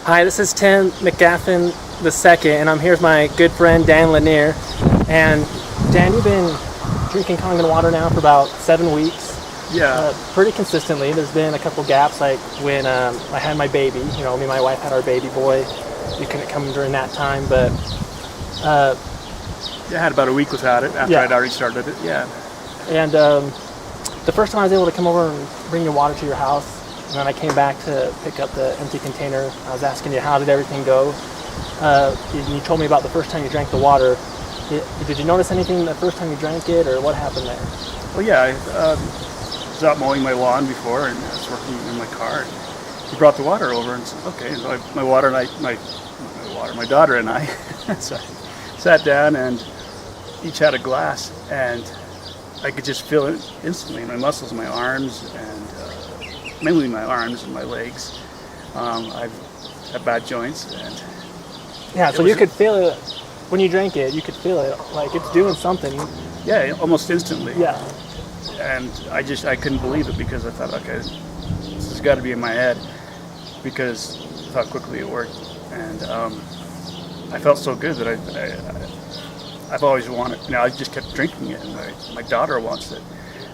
Hi, this is Tim McGaffin II, and I'm here with my good friend Dan Lanier. And Dan, you've been drinking Kangen water now for about 7 weeks. Yeah. Pretty consistently. There's been a couple gaps, like when I had my baby. You know, me and my wife had our baby boy. You couldn't come during that time, but I had about a week without it after I'd already started it. Yeah. And the first time I was able to come over and bring your water to your house, and then I came back to pick up the empty container. I was asking you, how did everything go? You told me about the first time you drank the water. Did you notice anything the first time you drank it, or what happened there? Well, yeah, I was out mowing my lawn before, and I was working in my car. And he brought the water over and said, "Okay." So my daughter and I so I sat down and each had a glass, and I could just feel it instantly in my muscles, my arms, and mainly my arms and my legs. I've had bad joints, and yeah. So you could feel it when you drank it. You could feel it like it's doing something. Yeah, almost instantly. Yeah. And I couldn't believe it, because I thought, okay, this has got to be in my head, because of how quickly it worked. And I felt so good that I've always wanted. You know, I just kept drinking it, and my daughter wants it.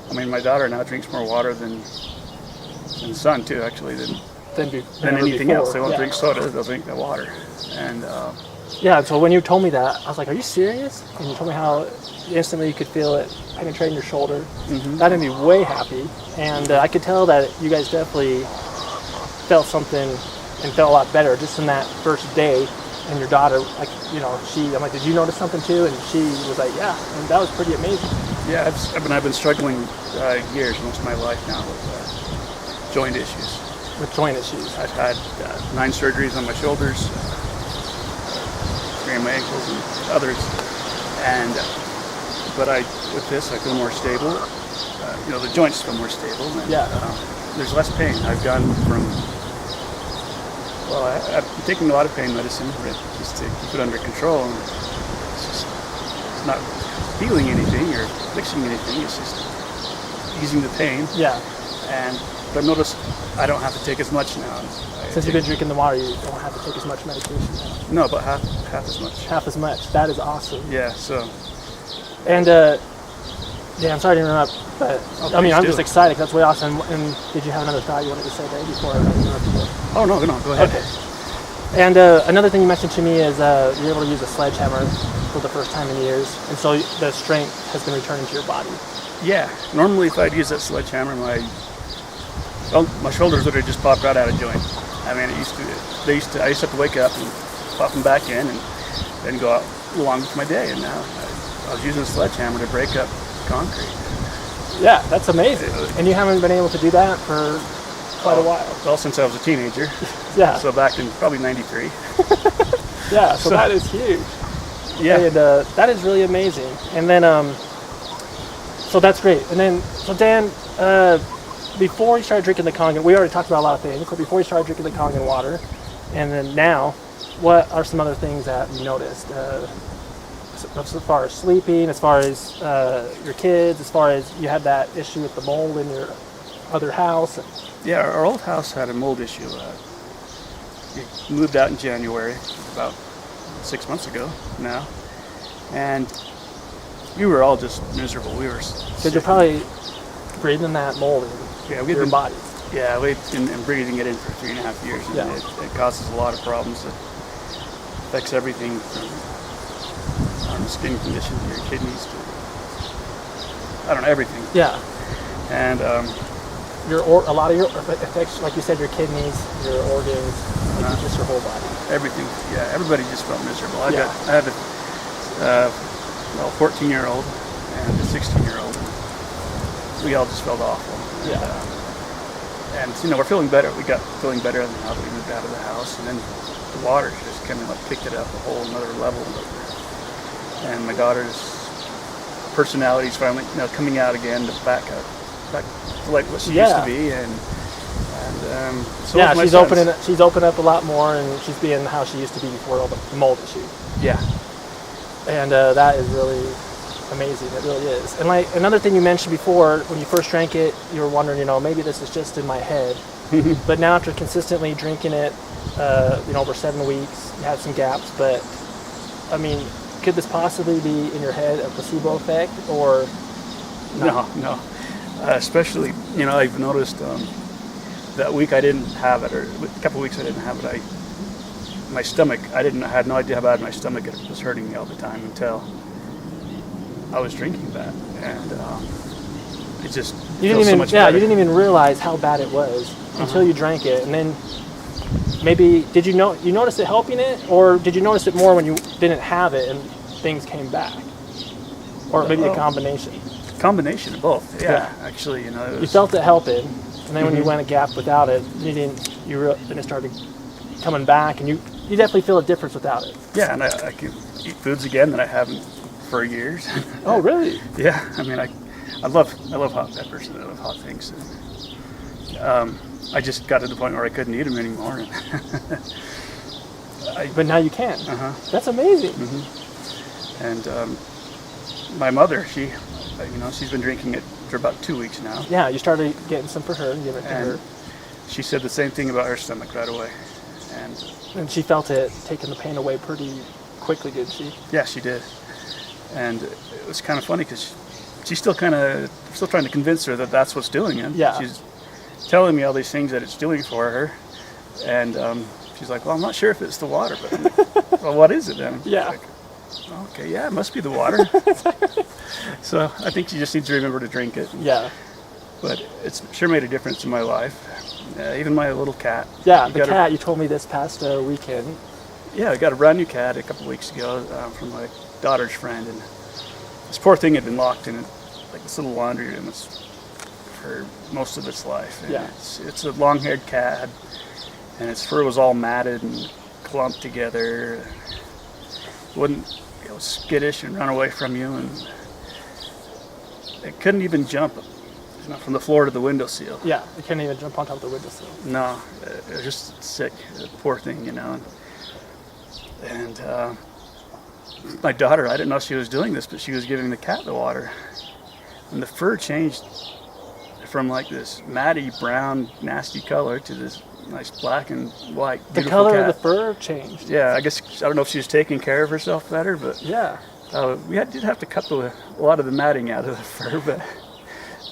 I mean, my daughter now drinks more water than son too, actually, than anything before. else. They won't drink soda; they'll drink the water. And yeah. So when you told me that, I was like, "Are you serious?" And you told me how instantly you could feel it penetrating your shoulder. Mm-hmm. That made me way happy, and I could tell that you guys definitely felt something and felt a lot better just in that first day. And your daughter, like, you know, I'm like, "Did you notice something too?" And she was like, "Yeah," and that was pretty amazing. Yeah, I've been struggling years, most of my life now, with joint issues. With joint issues. I've had 9 surgeries on my shoulders, 3 on my ankles, and others. But with this, I feel more stable. You know, the joints feel more stable. And, there's less pain. I've gone from, I've been taking a lot of pain medicine just to keep it under control. And it's not healing anything or fixing anything. It's just easing the pain. Yeah. But I've noticed I don't have to take as much now. Since you've been drinking the water, you don't have to take as much medication now. No, about half as much. Half as much. That is awesome. Yeah. So. And I'm sorry to interrupt, but I'm just excited. That's way awesome. And did you have another thought you wanted to say there before I interrupt you? Oh no, go ahead. Okay. And another thing you mentioned to me is you're able to use a sledgehammer for the first time in years, and so the strength has been returning to your body. Yeah. Normally, if I'd use that sledgehammer, my shoulders would have just popped right out of joint. I mean, I used to have to wake up and pop them back in, and then go out along with my day. And now I was using a sledgehammer to break up concrete. Yeah, that's amazing. And you haven't been able to do that for quite a while. Well, since I was a teenager. Yeah. So back in probably '93. Yeah, so that is huge. Yeah. And that is really amazing. And then, so that's great. And then, so Dan, before you started drinking the Kangen, we already talked about a lot of things, but before you started drinking the Kangen water, and then now, what are some other things that you noticed? As far as sleeping, as far as your kids, as far as you had that issue with the mold in your other house? Yeah, our old house had a mold issue. We moved out in January, about 6 months ago now, and we were all just miserable. We were because you're probably breathing that mold in your body. Yeah, we've been breathing it in for 3.5 years, and it causes a lot of problems. It affects everything from skin conditions to your kidneys to, I don't know, everything. Yeah. And a lot of your affects, like you said, your kidneys, your organs, just your whole body. Everything. Yeah, everybody just felt miserable. I have a 14-year-old and a 16-year-old. We all just felt awful. Yeah. And you know, we're feeling better. We got feeling better now that we moved out of the house, and then the water just kind of like kicked it up a whole another level. And my daughter's personality is finally, you know, coming out again, back to like what she used to be, and so yeah, she's opening up a lot more, and she's being how she used to be before all the mold issue. Yeah. And that is really amazing. It really is. And like another thing you mentioned before, when you first drank it, you were wondering, you know, maybe this is just in my head. But now after consistently drinking it over 7 weeks. You had some gaps, but I mean, could this possibly be in your head a placebo effect, or No. Especially, I've noticed that week I didn't have it, or a couple weeks I didn't have it. My stomach, I had no idea how bad my stomach was hurting me all the time until I was drinking that, and it just feels so much better. you didn't even realize how bad it was until you drank it, and then maybe did you notice it helping it, or did you notice it more when you didn't have it and things came back, or maybe a combination? Combination of both. Yeah. Actually, it was, You felt it helping, and then when you went a gap without it, then it started coming back, and you definitely feel a difference without it. Yeah, and I can eat foods again that I haven't for years. Oh, really? Yeah, I mean, I love hot peppers and I love hot things. I just got to the point where I couldn't eat them anymore. But now you can. That's amazing. And my mother, she's been drinking it for about 2 weeks now. Yeah, you started getting some for her and giving it to her. She said the same thing about her stomach right away. And she felt it taking the pain away pretty quickly, did she? Yeah, she did. And it was kind of funny because she's still trying to convince her that that's what's doing it. Yeah. She's telling me all these things that it's doing for her. And she's like, well, I'm not sure if it's the water, but I'm like, well, what is it then? Yeah. Like, okay, yeah, it must be the water. So I think she just needs to remember to drink it. Yeah. But it's sure made a difference in my life. Even my little cat. Yeah, the cat, you told me this past weekend. Yeah, I got a brand new cat a couple weeks ago from my daughter's friend. And this poor thing had been locked in this little laundry room for most of its life. And Yeah. It's a long-haired cat, and its fur was all matted and clumped together. It wouldn't skittish and run away from you, and it couldn't even jump from the floor to the windowsill. Yeah, you couldn't even jump on top of the windowsill. No, it was just sick. Poor thing, And my daughter, I didn't know she was doing this, but she was giving the cat the water. And the fur changed from this matty brown, nasty color to this nice black and white, beautiful The color cat. of the fur changed. Yeah, I don't know if she was taking care of herself better, but Yeah. we did have to cut a lot of the matting out of the fur, but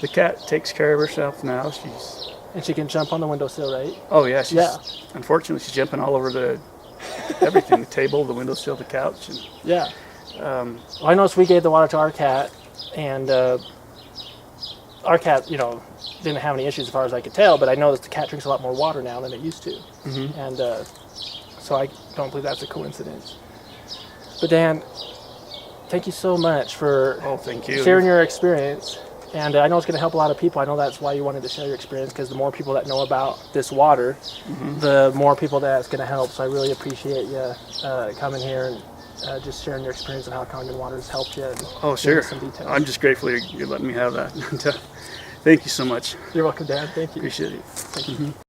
the cat takes care of herself now. And she can jump on the windowsill, right? Oh yeah, Yeah. Unfortunately, she's jumping all over everything, the table, the windowsill, the couch. And, Yeah. Well, I noticed we gave the water to our cat, and our cat, didn't have any issues as far as I could tell, but I noticed the cat drinks a lot more water now than it used to. And so I don't believe that's a coincidence. But Dan, thank you so much for thank you. sharing your experience. And I know it's going to help a lot of people. I know that's why you wanted to share your experience, because the more people that know about this water, the more people that it's going to help. So I really appreciate you coming here and just sharing your experience and how Kangen Water has helped you. And Oh, sure. some details. I'm just grateful you're letting me have that. Thank you so much. You're welcome, Dan. Thank you. Appreciate it. Thank you.